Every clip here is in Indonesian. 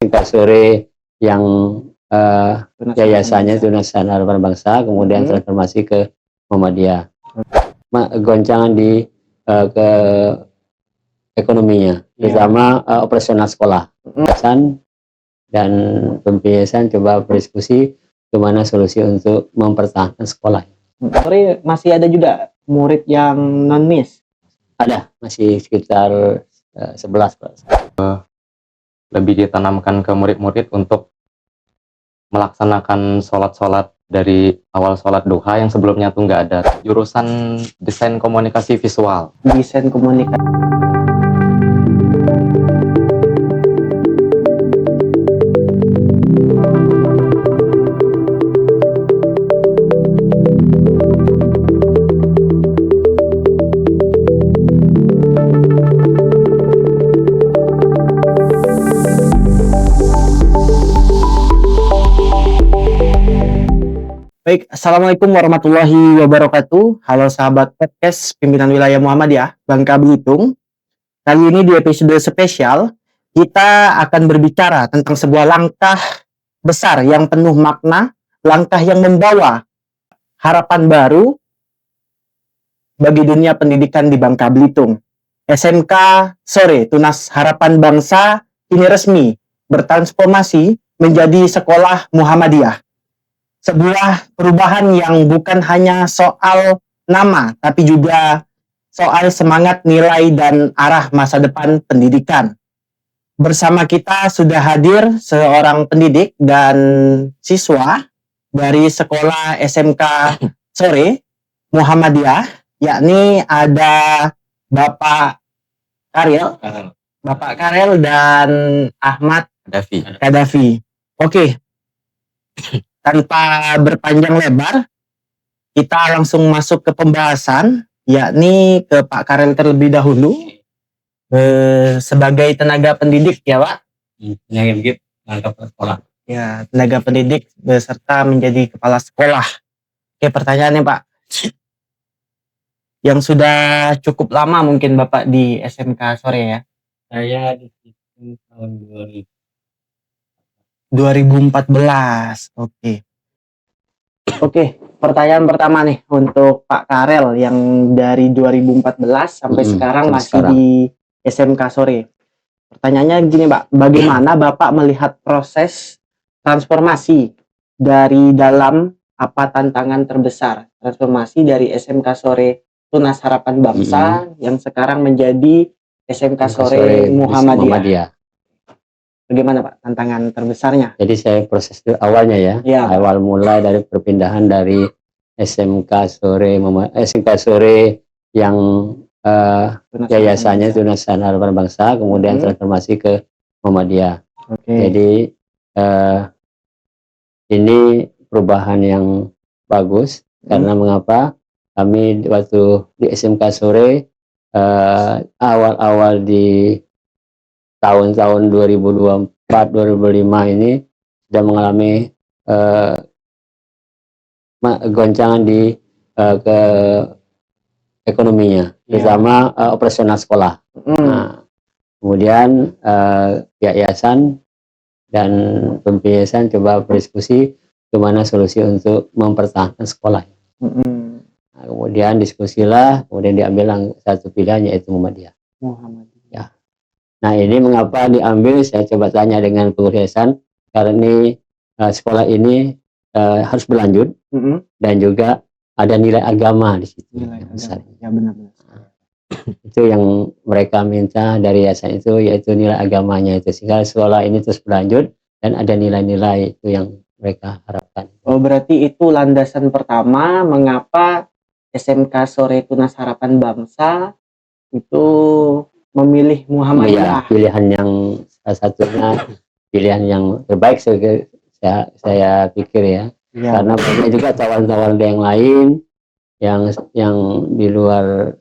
SMK sore yang yayasannya Tunas Harapan Bangsa, kemudian transformasi ke Muhammadiyah. Goncangan di ke ekonominya, terutama operasional sekolah. Dan pembiasan coba berdiskusi kemana solusi untuk mempertahankan sekolah. Sore masih ada juga murid yang non-mis? Ada, masih sekitar 11. Lebih ditanamkan ke murid-murid untuk melaksanakan sholat-sholat dari awal sholat duha yang sebelumnya tuh nggak ada. Jurusan desain komunikasi visual. Desain komunikasi. Baik, Assalamualaikum warahmatullahi wabarakatuh. Halo sahabat podcast Pimpinan Wilayah Muhammadiyah, Bangka Belitung. Kali ini di episode spesial, kita akan berbicara tentang sebuah langkah besar yang penuh makna, langkah yang membawa harapan baru bagi dunia pendidikan di Bangka Belitung. SMK Sore Tunas Harapan Bangsa kini resmi bertransformasi menjadi sekolah Muhammadiyah. Sebuah perubahan yang bukan hanya soal nama, tapi juga soal semangat, nilai, dan arah masa depan pendidikan. Bersama kita sudah hadir seorang pendidik dan siswa dari sekolah SMK Sore Muhammadiyah, yakni ada Bapak Karel dan Ahmad Kadafi. Oke. Tanpa berpanjang lebar, kita langsung masuk ke pembahasan, yakni ke Pak Karel terlebih dahulu. Sebagai tenaga pendidik ya Pak? Tenaga sekolah. Ya, tenaga pendidik beserta menjadi kepala sekolah. Oke, pertanyaannya Pak. Yang sudah cukup lama mungkin Bapak di SMK Sore ya? Saya di situ tahun 2014. Oke, pertanyaan pertama nih untuk Pak Karel yang dari 2014 sampai sekarang masih di SMK Sore. Pertanyaannya gini Pak, bagaimana Bapak melihat proses transformasi dari dalam apa tantangan terbesar transformasi dari SMK Sore Tunas Harapan Bangsa yang sekarang menjadi SMK Sore Muhammadiyah. Bagaimana Pak tantangan terbesarnya? Jadi saya proses awalnya ya. Awal mulai dari perpindahan dari SMK Sore yang yayasannya Tunas Harapan Bangsa, kemudian transformasi ke Muhammadiyah. Jadi ini perubahan yang bagus karena mengapa kami waktu di SMK Sore awal-awal di tahun-tahun 2024-2005 ini sudah mengalami goncangan di ke ekonominya, terutama operasional sekolah. Nah, kemudian yayasan dan pembiasan coba berdiskusi kemana solusi untuk mempertahankan sekolah. Nah, kemudian diskusilah, kemudian diambil satu pilihan yaitu Muhammadiyah. Ya. Nah, ini mengapa diambil? Saya coba tanya dengan pengurusan karena ini sekolah ini harus berlanjut dan juga ada nilai agama di situ. Ya, benar-benar. Itu yang mereka minta dari yayasan itu, yaitu nilai agamanya itu, sehingga sekolah ini terus berlanjut dan ada nilai-nilai itu yang mereka harapkan. Oh, berarti itu landasan pertama mengapa SMK Sore Tunas Harapan Bangsa itu memilih Muhammadiyah. Ya, pilihan yang salah satunya pilihan yang terbaik saya pikir ya. Karena banyak juga tawaran-tawaran yang lain yang di luar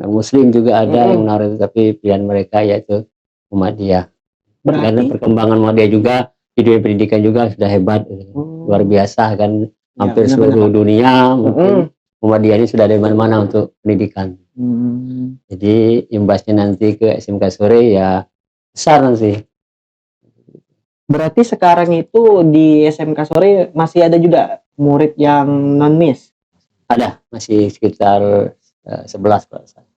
Muslim juga ada yang menarik, tapi pilihan mereka yaitu Muhammadiyah. Karena perkembangan Muhammadiyah juga di dunia pendidikan juga sudah hebat, luar biasa kan, hampir seluruh dunia mungkin Muhammadiyah ini sudah ada di mana-mana untuk pendidikan. Jadi imbasnya nanti ke SMK Sore ya besar nanti. Berarti sekarang itu di SMK Sore masih ada juga murid yang non-MIS? Ada masih sekitar 11 kalau nggak salah.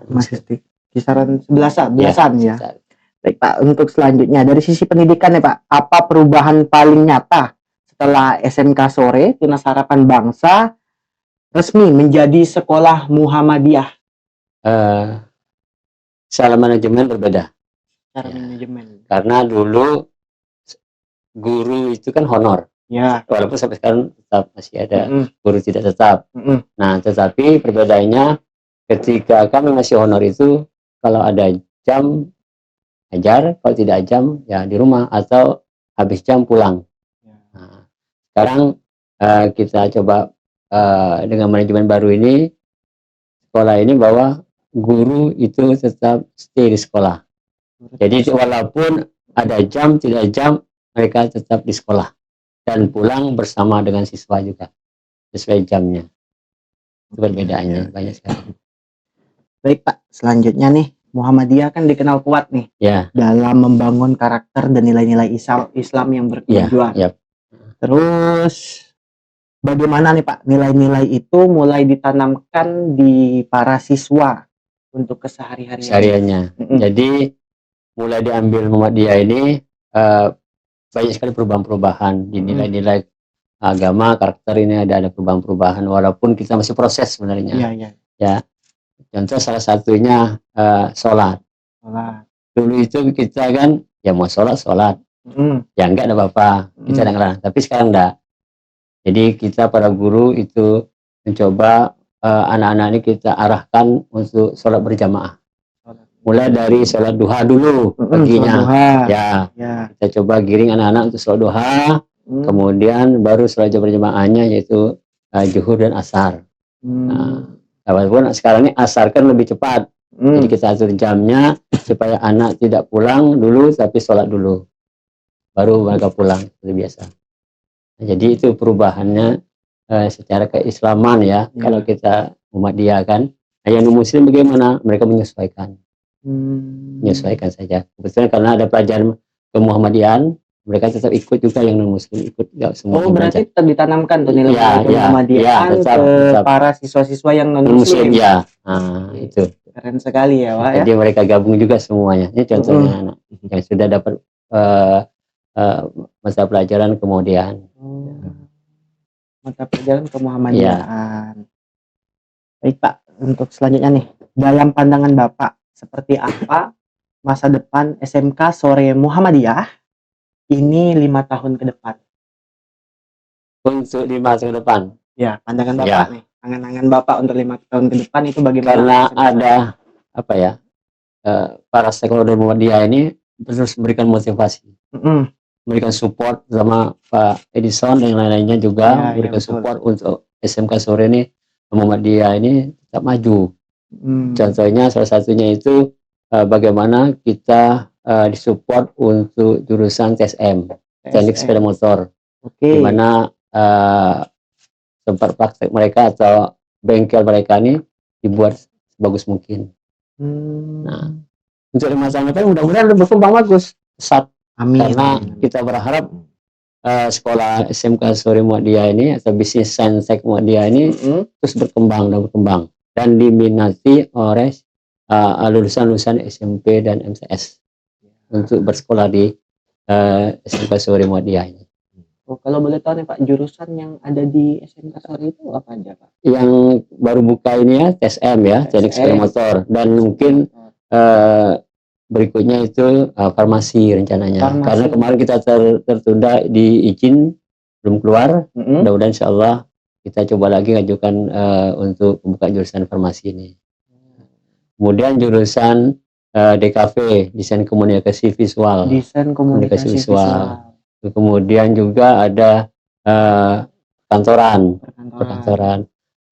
Masih kisaran belasan Ya, ya. Baik Pak, untuk selanjutnya dari sisi pendidikan ya Pak, apa perubahan paling nyata setelah SMK Sore Tunas Harapan Bangsa resmi menjadi sekolah Muhammadiyah? Eh, Secara manajemen berbeda. Cara Ya. manajemen. Karena dulu guru itu kan honor. Ya. Walaupun sampai sekarang tetap masih ada guru tidak tetap. Mm-mm. Nah, tetapi perbedaannya ketika kami masih honor itu, kalau ada jam ajar, kalau tidak jam ya di rumah, atau habis jam pulang. Nah, sekarang kita coba dengan manajemen baru ini, sekolah ini bahwa guru itu tetap stay di sekolah. Jadi walaupun ada jam tidak jam, mereka tetap di sekolah dan pulang bersama dengan siswa juga sesuai jamnya. Itu perbedaannya banyak sekali. Baik Pak, selanjutnya nih, Muhammadiyah kan dikenal kuat nih Ya. dalam membangun karakter dan nilai-nilai Islam yang berkemajuan. Ya. Terus bagaimana nih Pak nilai-nilai itu mulai ditanamkan di para siswa untuk kesehariannya? Jadi mulai diambil Muhammadiyah ini banyak sekali perubahan-perubahan di nilai-nilai agama, karakter ini ada perubahan-perubahan walaupun kita masih proses sebenarnya. Ya. Contoh salah satunya sholat. Dulu itu kita kan ya mau sholat, ya enggak ada apa-apa, kita ada ngelarang. Tapi sekarang enggak. Jadi kita para guru itu mencoba anak-anak ini kita arahkan untuk sholat berjamaah. Mulai dari sholat duha dulu paginya. Ya. Kita coba giring anak-anak untuk sholat duha. Kemudian baru sholat berjamaahnya yaitu zuhur dan asar. Nah, walaupun sekarang ini asar kan lebih cepat. Jadi kita atur jamnya supaya anak tidak pulang dulu tapi sholat dulu. Baru mereka pulang seperti biasa. Nah, jadi itu perubahannya secara keislaman ya. Kalau kita Muhammadiyah kan, yang muslim bagaimana? Mereka menyesuaikan. Menyesuaikan saja. Kebetulan karena ada pelajaran kemuhammadian, mereka tetap ikut juga yang non muslim ikut semua. Oh, berarti tetap ditanamkan tuh nilai kemuhammadian ke para siswa-siswa yang non muslim. Ya. Nah, itu. Keren sekali ya, Pak. Jadi mereka gabung juga semuanya. Ini contohnya anak yang sudah dapat mata pelajaran kemudian. Mata pelajaran kemuhammadian. Baik Pak, untuk selanjutnya nih, dalam pandangan Bapak seperti apa masa depan SMK Sore Muhammadiyah ini 5 tahun ke depan? Untuk 5 tahun ke depan? Ya, pandangan Bapak nih. Angan-angan Bapak untuk 5 tahun ke depan itu bagaimana? Karena ada apa ya, para stakeholder Muhammadiyah ini terus memberikan motivasi, memberikan support sama Pak Edison dan lain-lainnya juga memberikan support untuk SMK Sore ini Muhammadiyah ini tetap maju. Contohnya salah satunya itu bagaimana kita disupport untuk jurusan TSM, teknik sepeda motor, di mana tempat praktek mereka atau bengkel mereka ini dibuat sebagus mungkin. Nah, untuk 5 tahun depan mudah-mudahan berkembang bagus, pesat. Amin. Karena kita berharap sekolah SMK Sore Muhammadiyah ini atau bisnis sains Muhammadiyah ini terus berkembang dan diminati oleh lulusan-lulusan SMP dan MTS untuk bersekolah di SMK Sore Muhammadiyah ini. Oh, kalau boleh tahu nih Pak, jurusan yang ada di SMK Sore itu apa aja Pak? Yang baru buka ini ya TSM ya, teknik sepeda motor, dan mungkin berikutnya itu farmasi rencananya. Karena kemarin kita tertunda di izin belum keluar. Mudah-mudahan insyaallah kita coba lagi ajukan untuk membuka jurusan farmasi ini. Kemudian jurusan DKV, desain komunikasi visual. Desain komunikasi visual. Kemudian juga ada perkantoran.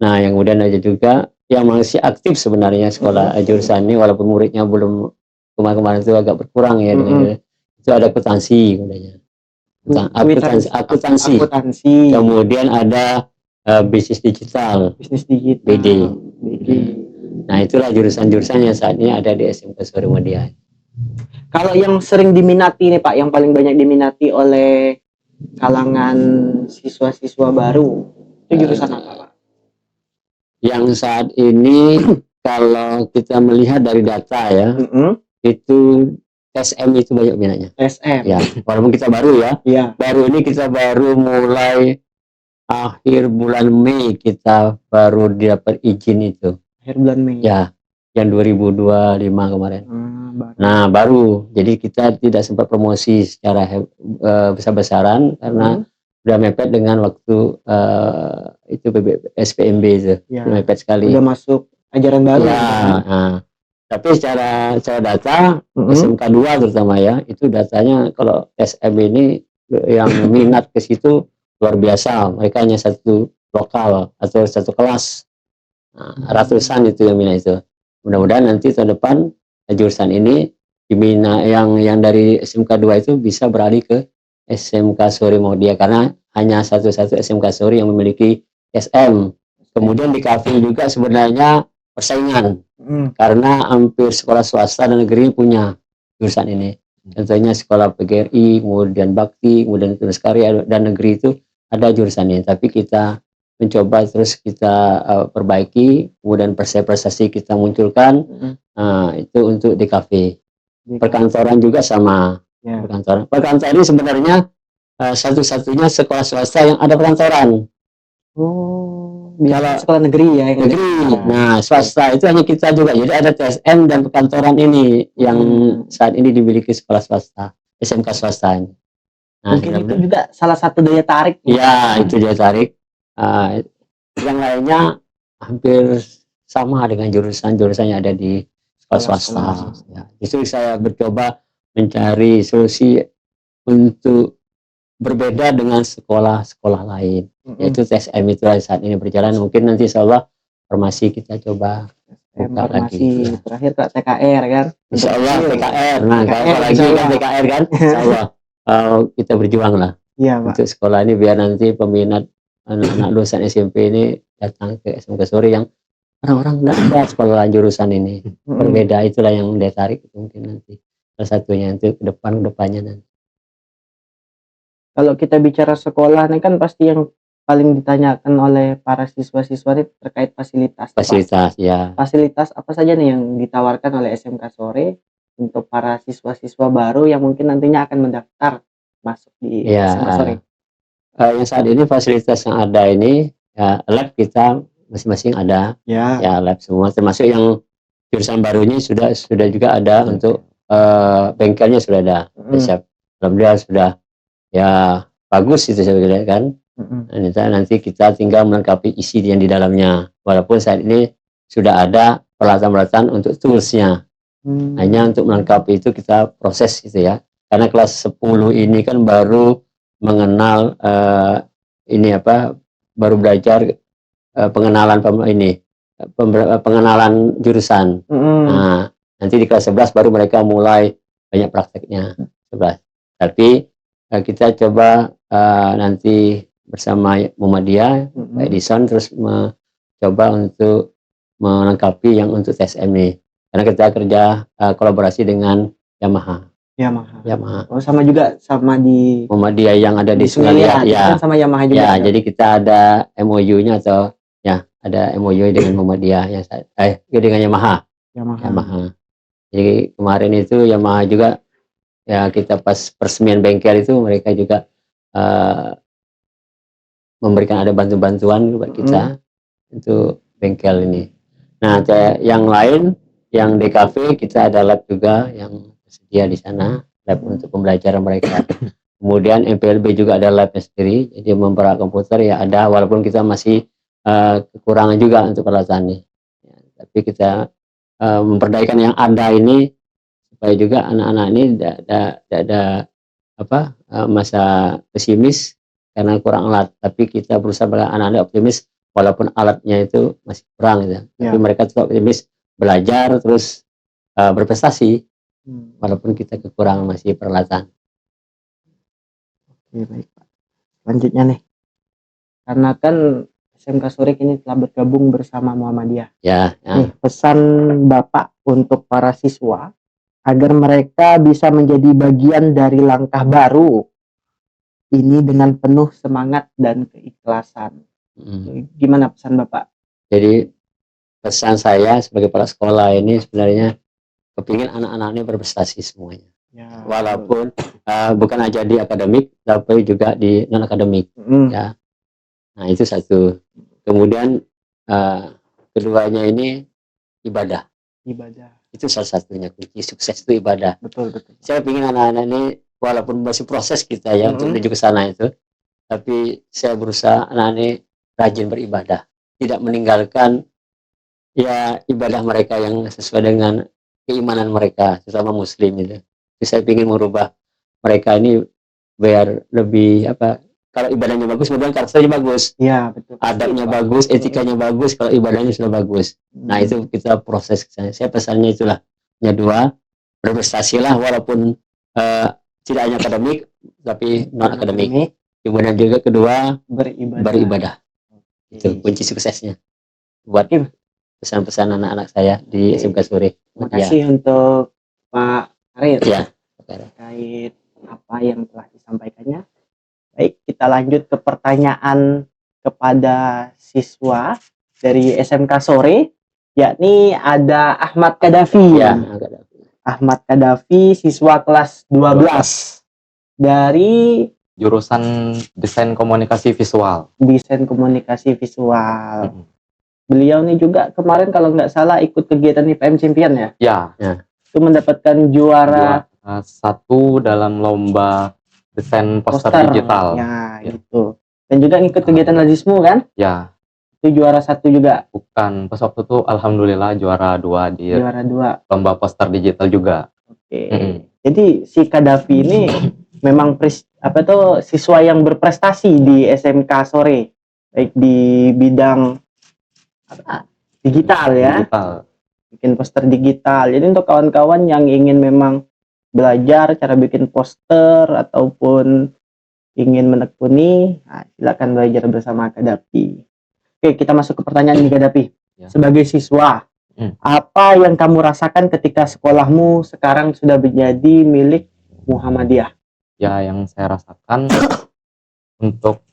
Nah, yang kemudian ada juga yang masih aktif sebenarnya sekolah jurusan ini walaupun muridnya belum kemarin itu agak berkurang ya dengan itu ada akuntansi akuntansi. Kemudian ada bisnis digital BD. Nah, itulah jurusan-jurusan yang saat ini ada di SMK Sore Muhammadiyah. Kalau yang sering diminati nih Pak, yang paling banyak diminati oleh kalangan siswa-siswa baru, itu jurusan apa Pak? Yang saat ini kalau kita melihat dari data ya, itu SM itu banyak minatnya. SM. Ya, walaupun kita baru ya, Iya. baru ini kita baru mulai akhir bulan Mei kita baru dapat izin itu. Akhir bulan Mei. Ya, yang 2025 kemarin. Baru. Nah, baru. Jadi kita tidak sempat promosi secara besar-besaran karena udah mepet dengan waktu itu SPMB itu. Ya. Mepet sekali. Udah masuk ajaran baru. Ya, nah. Tapi secara data SMK 2 terutama ya, itu datanya kalau SM ini yang minat ke situ luar biasa. Mereka hanya satu lokal atau satu kelas. Nah, ratusan itu yang minat itu. Mudah-mudahan nanti tahun depan jurusan ini yang dari SMK 2 itu bisa beralih ke SMK Sore Muhammadiyah karena hanya satu-satu SMK Sore yang memiliki SM. Kemudian di Kafil juga sebenarnya persaingan karena hampir sekolah swasta dan negeri punya jurusan ini. Contohnya sekolah PGRI, kemudian Bakti, kemudian Tunas Karya dan negeri itu ada jurusan ini. Tapi kita mencoba terus kita perbaiki, kemudian prestasi kita munculkan. Itu untuk DKV. Perkantoran juga sama. Ya. Perkantoran ini sebenarnya satu-satunya sekolah swasta yang ada perkantoran. Kalau sekolah negeri ya. Negeri. Nah, swasta itu hanya kita juga. Jadi ada TSM dan perkantoran ini yang saat ini dimiliki sekolah swasta, SMK swasta. Nah, mungkin itu juga salah satu daya tarik. Ya, itu daya tarik. Yang lainnya hampir sama dengan jurusan-jurusan yang ada di sekolah swasta. Ya, justru saya mencoba mencari solusi untuk berbeda dengan sekolah-sekolah lain, yaitu TSM itu saat ini berjalan. Mungkin nanti insya Allah formasi kita coba buka lagi. Ya. Terakhir Kak TKR kan? Insya Allah TKR. Nah, kalau lagi kan TKR kan, insya Allah kita berjuang lah untuk sekolah ini biar nanti peminat anak-anak lulusan SMP ini datang ke SMK Sore yang orang-orang tidak ada sekolah jurusan ini. Berbeda, itulah yang dia tarik mungkin nanti salah satunya untuk kedepannya nanti. Kalau kita bicara sekolah ini kan pasti yang paling ditanyakan oleh para siswa-siswa ini terkait fasilitas. Fasilitas, ya. Fasilitas apa saja nih yang ditawarkan oleh SMK Sore untuk para siswa-siswa baru yang mungkin nantinya akan mendaftar masuk di SMK Sore? Yang saat ini fasilitas yang ada ini, ya, lab kita masing-masing ada, ya lab semua, termasuk yang jurusan barunya sudah juga ada untuk bengkelnya sudah ada. Alhamdulillah sudah. Ya bagus itu saya kira kan. Nanti kita tinggal melengkapi isi yang di dalamnya. Walaupun saat ini sudah ada peralatan-peralatan untuk toolsnya. Hanya untuk melengkapi itu kita proses gitu ya. Karena kelas 10 ini kan baru mengenal baru belajar pengenalan pengenalan jurusan. Nah, nanti di kelas 11 baru mereka mulai banyak prakteknya. 11. Tapi kita coba nanti bersama Muhammadiyah, Pak Edison terus mencoba untuk melengkapi yang untuk TSM ini. Karena kita kerja kolaborasi dengan Yamaha. Oh, sama juga sama di Muhammadiyah yang ada di Sungai Liat. Ya, sama Yamaha juga. Ya, jadi kita ada MOU-nya atau ya ada MOU dengan Muhammadiyah yang dengan Yamaha. Jadi kemarin itu Yamaha juga. Ya, kita pas peresmian bengkel itu mereka juga memberikan ada bantuan buat kita untuk bengkel ini. Nah, yang lain yang DKV kita ada lab juga yang tersedia di sana, lab untuk pembelajaran mereka. Kemudian MPLB juga ada labnya sendiri, jadi memperak komputer ya ada, walaupun kita masih kekurangan juga untuk peralatan ini. Ya, tapi kita memperdayakan yang ada ini supaya juga anak-anak ini tidak ada masa pesimis karena kurang alat. Tapi kita berusaha anak-anak optimis walaupun alatnya itu masih kurang gitu. Tapi mereka tetap optimis belajar terus berprestasi walaupun kita kekurangan masih peralatan. Oke, baik Pak. Selanjutnya nih, karena kan SMK Sore ini telah bergabung bersama Muhammadiyah. Nih, pesan Bapak untuk para siswa agar mereka bisa menjadi bagian dari langkah baru ini dengan penuh semangat dan keikhlasan. Gimana pesan Bapak? Jadi pesan saya sebagai kepala sekolah ini sebenarnya kepingin anak-anak ini berprestasi semuanya. Ya, Walaupun bukan aja di akademik, tapi juga di non akademik. Ya, nah itu satu. Kemudian keduanya ini ibadah. Itu salah satunya kunci sukses itu ibadah. Betul. Saya ingin anak-anak ini walaupun masih proses kita ya untuk menuju ke sana itu, tapi saya berusaha anak ini rajin beribadah, tidak meninggalkan ya ibadah mereka yang sesuai dengan keimanan mereka sesama muslim itu. Jadi saya ingin merubah mereka ini biar lebih kalau ibadahnya bagus kemudian karakternya bagus. Ya, betul. Adabnya bagus, etikanya bagus, kalau ibadahnya sudah bagus. Nah, itu kita proses ke sana. Saya pesannya itulah. Yang dua, berprestasilah walaupun tidak hanya akademik tapi non akademik. Kemudian juga kedua, beribadah. Itu kunci suksesnya buat pesan-pesan anak-anak saya di SMK Sore. Terima kasih untuk Pak Karir terkait apa yang telah disampaikannya. Baik, kita lanjut ke pertanyaan kepada siswa dari SMK Sore, yakni ada Ahmad Kadafi. Ya, Ahmad Kadafi, siswa kelas 12 dari Jurusan Desain Komunikasi Visual. Beliau nih juga kemarin kalau nggak salah ikut kegiatan IPM Champion ya? Ya. Itu mendapatkan juara 1 dalam lomba desain poster digital. Ya, gitu. Dan juga ngikut kegiatan Lazismu kan? Ya. Itu juara 1 juga? Bukan, pas waktu itu alhamdulillah juara 2 di lomba poster digital juga. Oke. Jadi si Kadafi ini memang siswa yang berprestasi di SMK Sore, baik di bidang digital ya. Bikin poster digital. Jadi untuk kawan-kawan yang ingin memang belajar cara bikin poster ataupun ingin menekuni, silakan belajar bersama Kadafi. Oke, kita masuk ke pertanyaan ini Kadafi. Ya. Sebagai siswa, apa yang kamu rasakan ketika sekolahmu sekarang sudah menjadi milik Muhammadiyah? Ya, yang saya rasakan untuk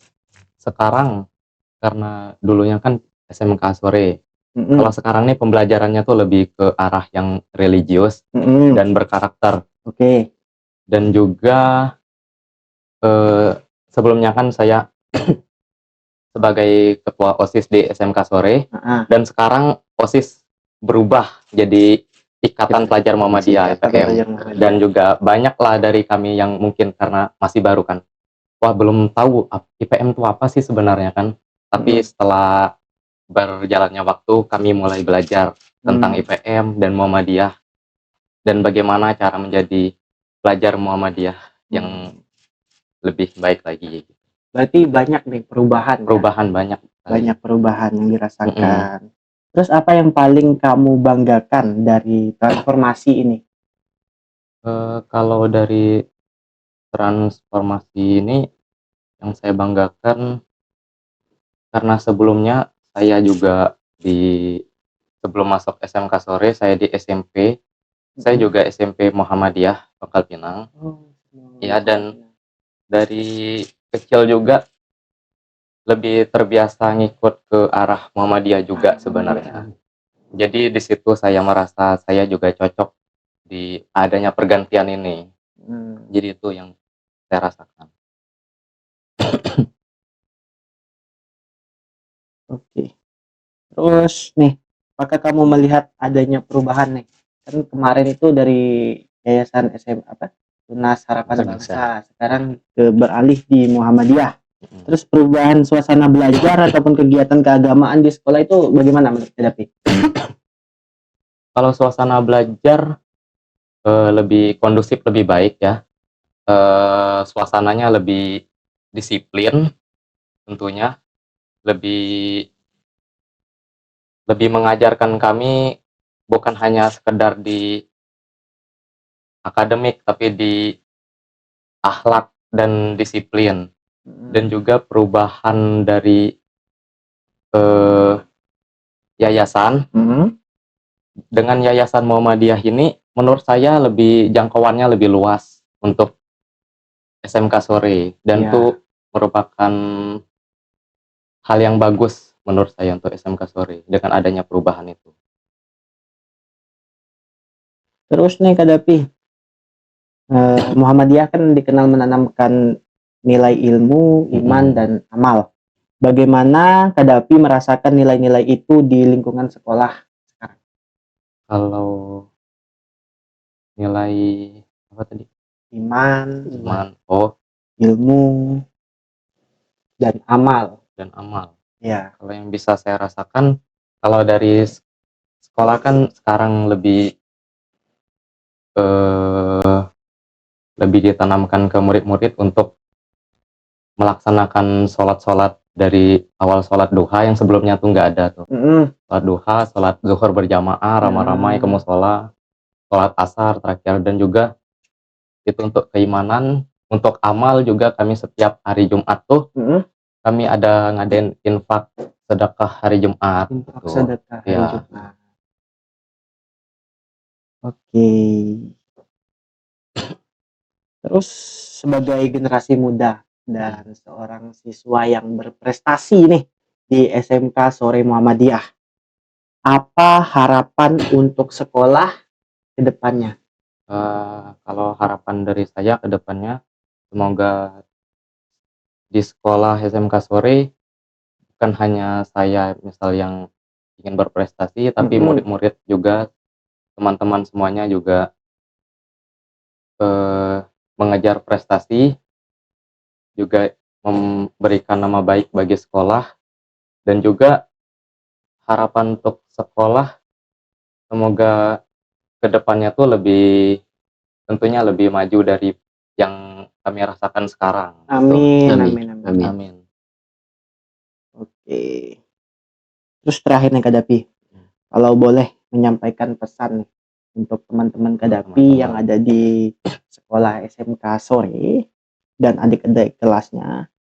sekarang, karena dulunya kan SMK Sore. Kalau sekarang nih pembelajarannya tuh lebih ke arah yang religius dan berkarakter. Oke. Dan juga sebelumnya kan saya sebagai ketua OSIS di SMK Sore, dan sekarang OSIS berubah jadi Ikatan Pelajar Muhammadiyah IPM. Dan juga banyaklah dari kami yang mungkin karena masih baru kan, wah belum tahu IPM itu apa sih sebenarnya kan. Tapi setelah berjalannya waktu kami mulai belajar tentang IPM dan Muhammadiyah dan bagaimana cara menjadi pelajar Muhammadiyah yang lebih baik lagi. Berarti banyak nih perubahan. Banyak perubahan yang dirasakan. Terus apa yang paling kamu banggakan dari transformasi ini? Kalau dari transformasi ini yang saya banggakan, karena sebelumnya saya juga sebelum masuk SMK Sore, saya di SMP. Saya juga SMP Muhammadiyah Pangkal Pinang. Ya, dan dari kecil juga lebih terbiasa ngikut ke arah Muhammadiyah juga sebenarnya. Jadi di situ saya merasa saya juga cocok di adanya pergantian ini. Jadi itu yang saya rasakan. Oke. Terus nih, apakah kamu melihat adanya perubahan nih? Kan kemarin itu dari Yayasan Tunas Harapan Bangsa, sekarang beralih di Muhammadiyah. Terus perubahan suasana belajar ataupun kegiatan keagamaan di sekolah itu bagaimana menurut Kadafi? Kalau suasana belajar lebih kondusif, lebih baik ya. Suasananya lebih disiplin tentunya. Lebih mengajarkan kami bukan hanya sekedar di akademik, tapi di akhlak dan disiplin. Dan juga perubahan dari yayasan. Dengan Yayasan Muhammadiyah ini menurut saya lebih jangkauannya lebih luas untuk SMK sore, dan Ya. itu merupakan hal yang bagus menurut saya untuk SMK sore dengan adanya perubahan itu. Terus nih Kak Dapi, Muhammadiyah kan dikenal menanamkan nilai ilmu, iman, dan amal. Bagaimana Kak Dapi merasakan nilai-nilai itu di lingkungan sekolah? Kalau nilai apa tadi? Iman, Iman, ilmu, dan amal. dan amal. Ya. Kalau yang bisa saya rasakan, kalau dari sekolah kan sekarang lebih ditanamkan ke murid-murid untuk melaksanakan sholat-sholat dari awal sholat duha yang sebelumnya tuh nggak ada tuh. Sholat duha, sholat zuhur berjamaah, ramai-ramai ke musola, sholat asar terakhir, dan juga itu untuk keimanan. Untuk amal juga kami setiap hari Jumat tuh kami ada ngadain infak sedekah hari Jumat. Infak Tuh. sedekah hari Ya. Jumat. Oke. Terus sebagai generasi muda dan seorang siswa yang berprestasi nih di SMK Sore Muhammadiyah, apa harapan untuk sekolah ke depannya? Kalau harapan dari saya ke depannya, semoga di sekolah SMK Sore bukan hanya saya misal yang ingin berprestasi, tapi murid-murid juga, teman-teman semuanya juga mengejar prestasi, juga memberikan nama baik bagi sekolah, dan juga harapan untuk sekolah semoga kedepannya tuh tentunya lebih maju dari yang kami rasakan sekarang. Amin, Amin. amin, amin. Amin. Amin. Oke. Terus terakhir nih Kak Dapi, kalau boleh menyampaikan pesan nih untuk teman-teman Kak Dapi yang ada di sekolah SMK Sore dan adik-adik kelasnya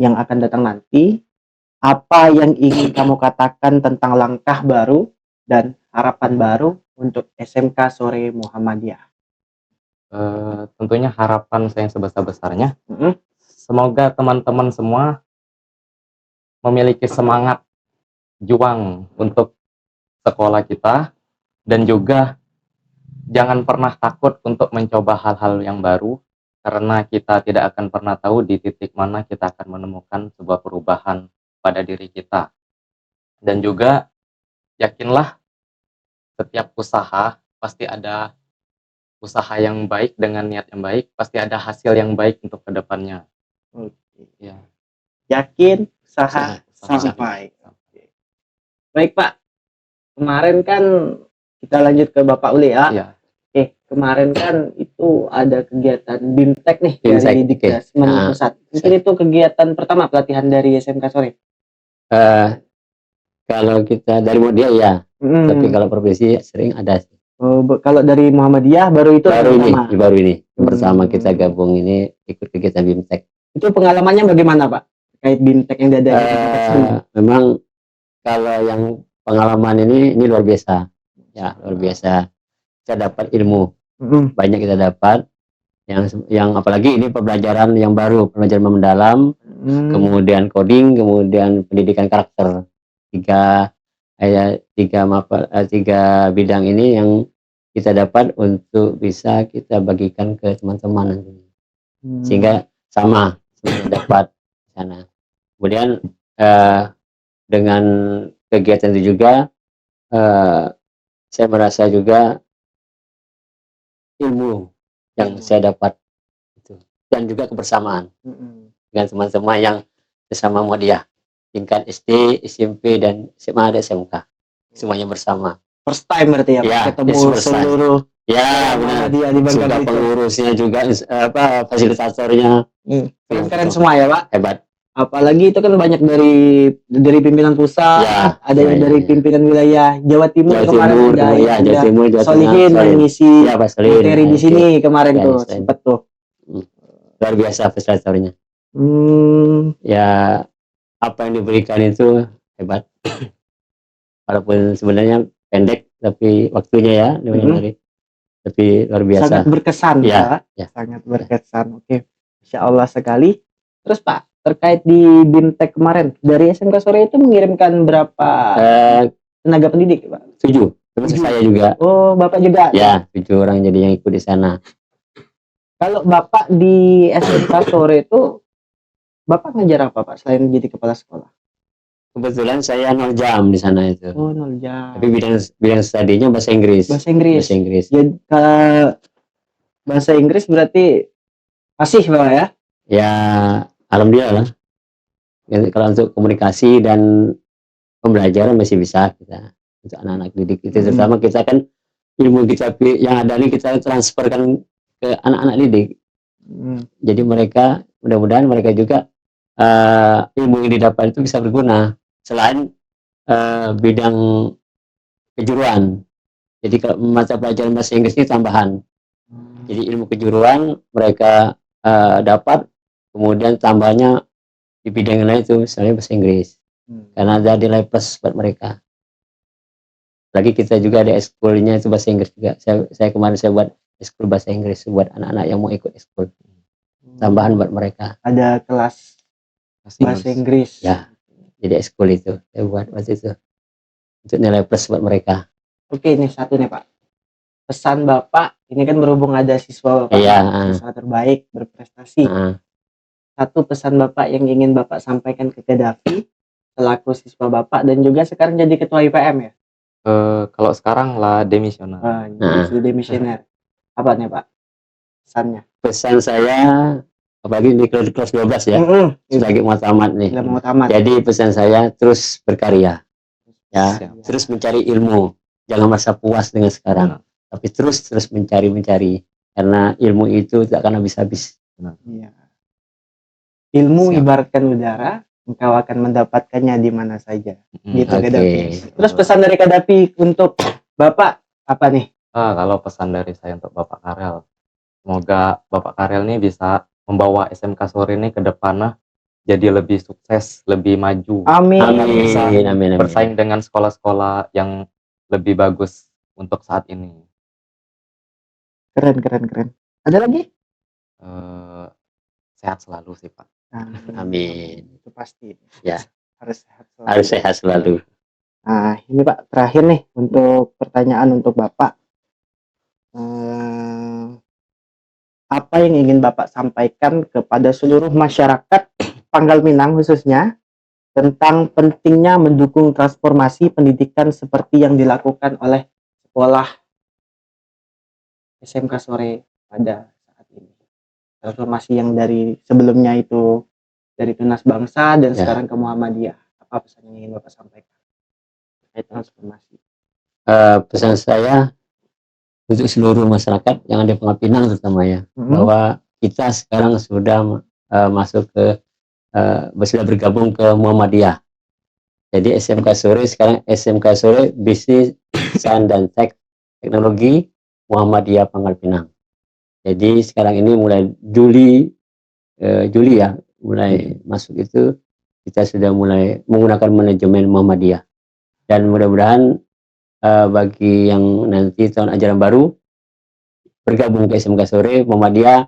yang akan datang nanti, apa yang ingin kamu katakan tentang langkah baru dan harapan baru untuk SMK Sore Muhammadiyah? Tentunya harapan saya yang sebesar-besarnya, semoga teman-teman semua memiliki semangat juang untuk sekolah kita, dan juga jangan pernah takut untuk mencoba hal-hal yang baru, karena kita tidak akan pernah tahu di titik mana kita akan menemukan sebuah perubahan pada diri kita. Dan juga yakinlah setiap usaha pasti ada usaha yang baik dengan niat yang baik, pasti ada hasil yang baik untuk kedepannya. Ya. Yakin, usaha sampai. Baik Pak, kemarin kan kita lanjut ke Bapak Uli ya. Iya. Kemarin kan itu ada kegiatan BIMTEK nih BIMTEK, dari Dikdas Pusat. Mungkin itu kegiatan pertama pelatihan dari SMK Sore. Kalau kita dari Muhammadiyah ya, tapi kalau provinsi sering ada. Kalau dari Muhammadiyah baru itu baru ini Hmm. pertama kita gabung ini ikut kegiatan BIMTEK. Itu pengalamannya bagaimana Pak? Terkait BIMTEK yang ada di Memang kalau yang pengalaman ini luar biasa. Ya, luar biasa. Kita dapat ilmu. Banyak kita dapat. Yang apalagi ini pembelajaran yang baru, pembelajaran mendalam, kemudian coding, kemudian pendidikan karakter. Tiga bidang ini yang kita dapat untuk bisa kita bagikan ke teman-teman nantinya. Sehingga sama dapat sana. Kemudian dengan kegiatan itu juga saya merasa juga ilmu yang saya dapat itu, dan juga kebersamaan dengan teman-teman yang bersama Muhammadiyah tingkat SD, SMP, dan SMA, dan SMK, semuanya bersama. First time berarti ya, Ya, ketemu first time. seluruh Ya benar. Muhammadiyah di Bangka Sudah Belitung. pengurusnya juga fasilitatornya Keren-keren semua ya Pak. hebat. Apalagi itu kan banyak dari pimpinan pusat, Ya, ada yang dari pimpinan wilayah Jawa Timur kemarin ada Jawa Timur, Jawa Solihin Tengah, yang ngisi ya, Pak Solihin, materi di sini kemarin Ya, tuh Solihin. sempet tuh. Luar biasa fasilitatornya. Ya, apa yang diberikan itu hebat. Walaupun sebenarnya pendek, tapi waktunya ya lebih dari. tapi luar biasa. Sangat berkesan, Ya, Pak. ya. Sangat berkesan. Oke, Insya Allah sekali. Terus Pak, terkait di BIMTEK kemarin, dari SMK Sore itu mengirimkan berapa tenaga pendidik, Pak? 7, terus 7. saya juga. Oh, Bapak juga? Ya, 7 orang jadi yang ikut di sana. Kalau Bapak di SMK Sore itu, Bapak ngajar apa, Pak, selain jadi kepala sekolah? Kebetulan saya 0 jam di sana itu. Oh, 0 jam. Tapi bidang studinya bahasa Inggris. Bahasa Inggris. Bahasa Inggris. Jadi bahasa Inggris berarti fasih, Pak, ya? Ya, alhamdulillah lah. Ya, kalau untuk komunikasi dan pembelajaran masih bisa kita untuk anak-anak didik itu, terutama kita kan ilmu kita yang ada ini kita transferkan ke anak-anak didik. Jadi mereka, mudah-mudahan mereka juga ilmu yang didapat itu bisa berguna selain bidang kejuruan. Jadi kalau mata pelajaran bahasa Inggris ini tambahan. Jadi ilmu kejuruan mereka dapat, kemudian tambahnya di bidang lain itu misalnya bahasa Inggris. Karena ada nilai plus buat mereka. Lagi kita juga ada ekskulnya itu bahasa Inggris juga. Saya kemarin saya buat ekskul bahasa Inggris buat anak-anak yang mau ikut ekskul. Tambahan buat mereka. Ada kelas bahasa Inggris. Ya. Jadi ekskul itu saya buat waktu itu untuk nilai plus buat mereka. Oke, ini satu nih Pak. Pesan Bapak, ini kan berhubung ada siswa Bapak, siswa terbaik berprestasi. Satu pesan Bapak yang ingin Bapak sampaikan ke Gaddafi selaku siswa Bapak dan juga sekarang jadi ketua IPM ya? Kalau sekarang lah demisioner. Sudah demisioner. Apa nih Pak pesannya? Pesan saya, apalagi di kelas 12 ya, sebagai mau tamat nih. Jadi pesan saya terus berkarya, ya, terus mencari ilmu. Jangan merasa puas dengan sekarang, tapi terus mencari, karena ilmu itu tidak akan habis-habis. Ilmu ibaratkan udara, engkau akan mendapatkannya di mana saja. Gitu Gaddafi. Terus pesan dari Gaddafi untuk Bapak apa nih? Kalau pesan dari saya untuk Bapak Karel, semoga Bapak Karel ini bisa membawa SMK Sore ini ke depannya jadi lebih sukses, lebih maju. Amin. Amin. Bersaing dengan sekolah-sekolah yang lebih bagus untuk saat ini. Keren. Ada lagi? Sehat selalu sih Pak. Amin. Itu pasti. Ya. Harus sehat selalu. Nah, ini Pak terakhir nih untuk pertanyaan untuk Bapak. Apa yang ingin Bapak sampaikan kepada seluruh masyarakat Pangkal Pinang khususnya tentang pentingnya mendukung transformasi pendidikan seperti yang dilakukan oleh sekolah SMK Sore pada saat ini? Transformasi yang dari sebelumnya itu dari Tunas Bangsa dan sekarang ke Muhammadiyah. Apa pesan yang ingin Bapak sampaikan terkait transformasi? Pesan saya untuk seluruh masyarakat yang ada di Pangkal Pinang terutama ya, bahwa kita sekarang sudah masuk ke sudah bergabung ke Muhammadiyah. Jadi SMK Sore sekarang SMK Sore Bisnis Sains dan Teknologi Muhammadiyah Pangkal Pinang. Jadi sekarang ini mulai Juli ya, mulai masuk itu kita sudah mulai menggunakan manajemen Muhammadiyah. Dan mudah-mudahan bagi yang nanti tahun ajaran baru bergabung ke SMK Sore Muhammadiyah,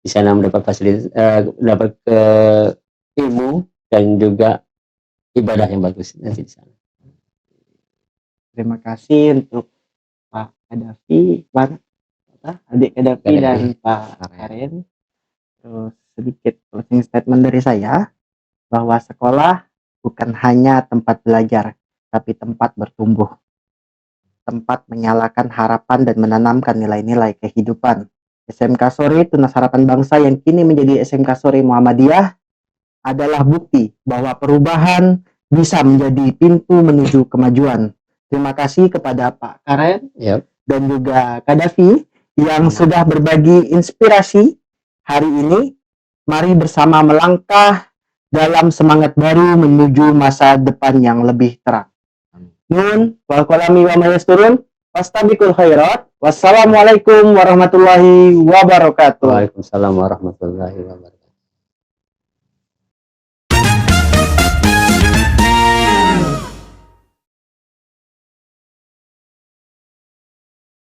di sana mendapat fasilitas, dapat ilmu dan juga ibadah yang bagus nanti di sana. Terima kasih untuk Pak Gaddafi, adik Gaddafi dan Pak Karen. Terus sedikit closing statement dari saya bahwa sekolah bukan hanya tempat belajar, tapi tempat bertumbuh, tempat menyalakan harapan dan menanamkan nilai-nilai kehidupan. SMK Sore Tunas Harapan Bangsa yang kini menjadi SMK Sore Muhammadiyah adalah bukti bahwa perubahan bisa menjadi pintu menuju kemajuan. Terima kasih kepada Pak Karen dan juga Gaddafi yang sudah berbagi inspirasi hari ini. Mari bersama melangkah dalam semangat baru menuju masa depan yang lebih terang. Nun wal qalami wa ma yasturun fastabiqul khairat. Wassalamualaikum warahmatullahi wabarakatuh. Waalaikumsalam warahmatullahi wabarakatuh.